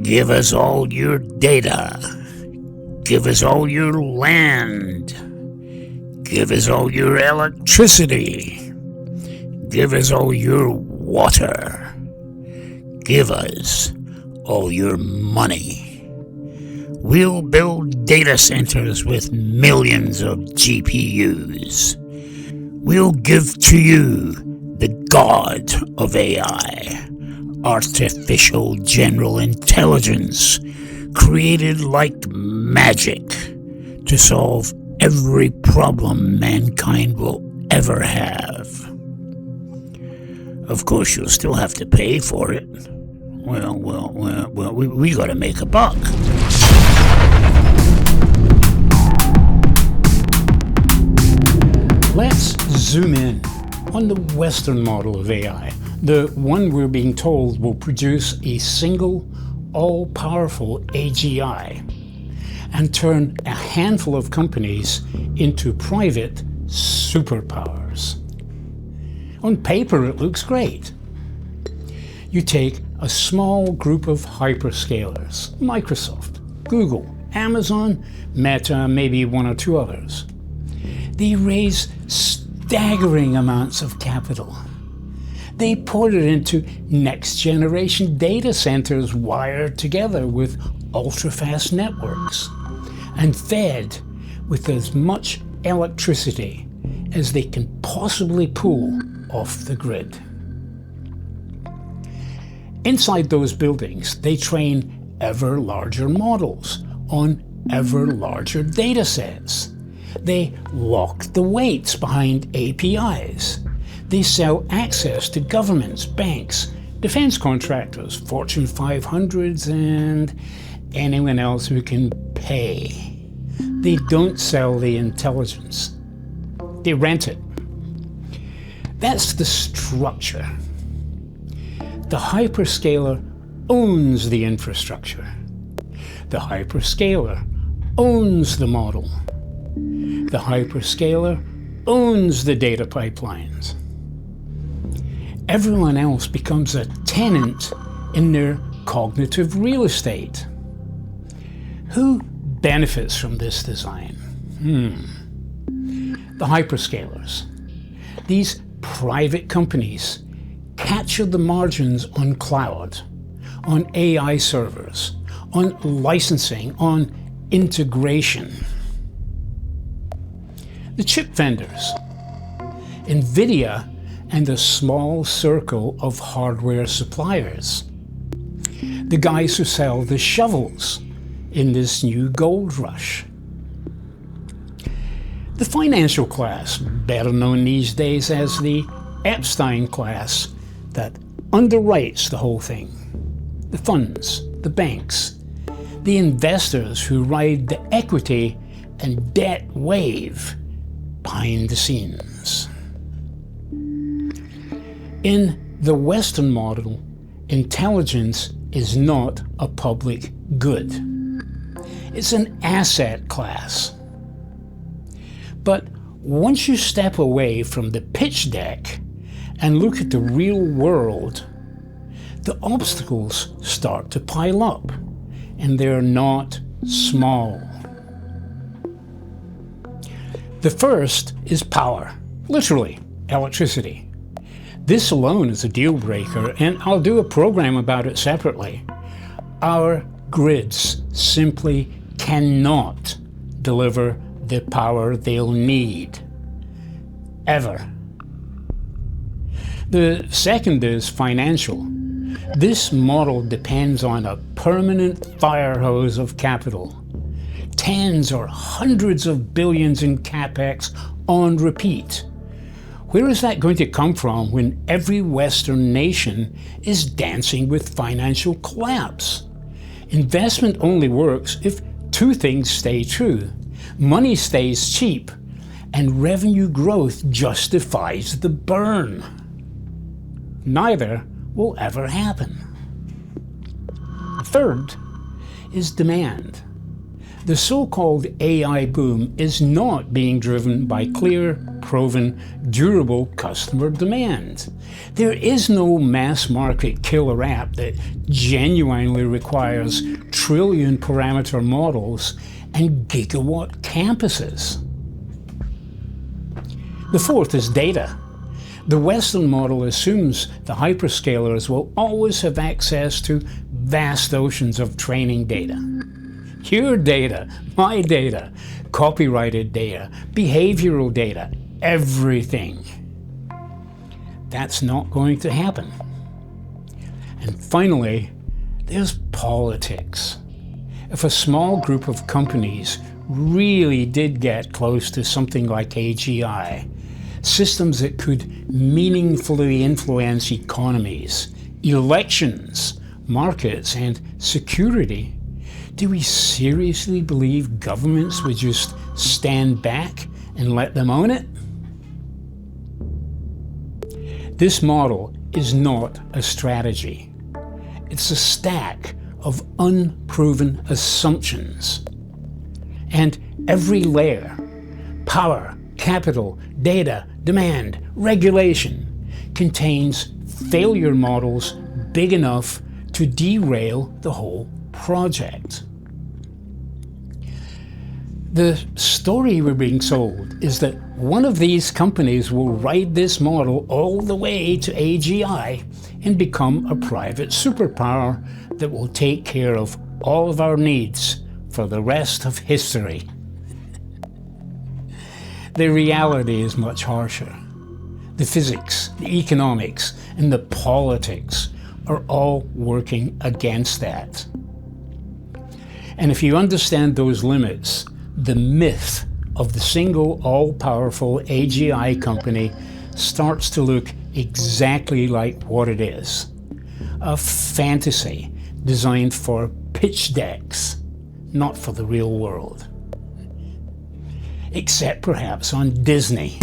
Give us all your data. Give us all your land. Give us all your electricity. Give us all your water. Give us all your money. We'll build data centers with millions of GPUs. We'll give to you the God of AI, artificial general intelligence, created like magic to solve every problem mankind will ever have. Of course, you'll still have to pay for it. Well, we gotta make a buck. Let's zoom in on the Western model of AI, the one we're being told will produce a single, all-powerful AGI and turn a handful of companies into private superpowers. On paper, it looks great. You take a small group of hyperscalers, Microsoft, Google, Amazon, Meta, maybe one or two others. They raise staggering amounts of capital. They poured it into next-generation data centers wired together with ultra-fast networks and fed with as much electricity as they can possibly pull off the grid. Inside those buildings, they train ever larger models on ever larger data sets. They lock the weights behind APIs. They sell access to governments, banks, defense contractors, Fortune 500s, and anyone else who can pay. They don't sell the intelligence. They rent it. That's the structure. The hyperscaler owns the infrastructure. The hyperscaler owns the model. The hyperscaler owns the data pipelines. Everyone else becomes a tenant in their cognitive real estate. Who benefits from this design? The hyperscalers. These private companies capture the margins on cloud, on AI servers, on licensing, on integration. The chip vendors, NVIDIA, and a small circle of hardware suppliers. The guys who sell the shovels in this new gold rush. The financial class, better known these days as the Epstein class, that underwrites the whole thing. The funds, the banks, the investors who ride the equity and debt wave behind the scenes. In the Western model, intelligence is not a public good. It's an asset class. But once you step away from the pitch deck and look at the real world, the obstacles start to pile up, and they're not small. The first is power, literally electricity. This alone is a deal breaker, and I'll do a program about it separately. Our grids simply cannot deliver the power they'll need, ever. The second is financial. This model depends on a permanent fire hose of capital. Tens or hundreds of billions in capex on repeat. Where is that going to come from when every Western nation is dancing with financial collapse? Investment only works if two things stay true. Money stays cheap, and revenue growth justifies the burn. Neither will ever happen. Third is demand. The so-called AI boom is not being driven by clear, proven, durable customer demand. There is no mass market killer app that genuinely requires trillion parameter models and gigawatt campuses. The fourth is data. The Western model assumes the hyperscalers will always have access to vast oceans of training data. Your data, my data, copyrighted data, behavioral data, everything. That's not going to happen. And finally, there's politics. If a small group of companies really did get close to something like AGI, systems that could meaningfully influence economies, elections, markets, and security, do we seriously believe governments would just stand back and let them own it? This model is not a strategy. It's a stack of unproven assumptions. And every layer, power, capital, data, demand, regulation, contains failure models big enough to derail the whole project. The story we're being sold is that one of these companies will ride this model all the way to AGI and become a private superpower that will take care of all of our needs for the rest of history. The reality is much harsher. The physics, the economics, and the politics are all working against that. And if you understand those limits, the myth of the single all-powerful AGI company starts to look exactly like what it is. A fantasy designed for pitch decks, not for the real world. Except perhaps on Disney.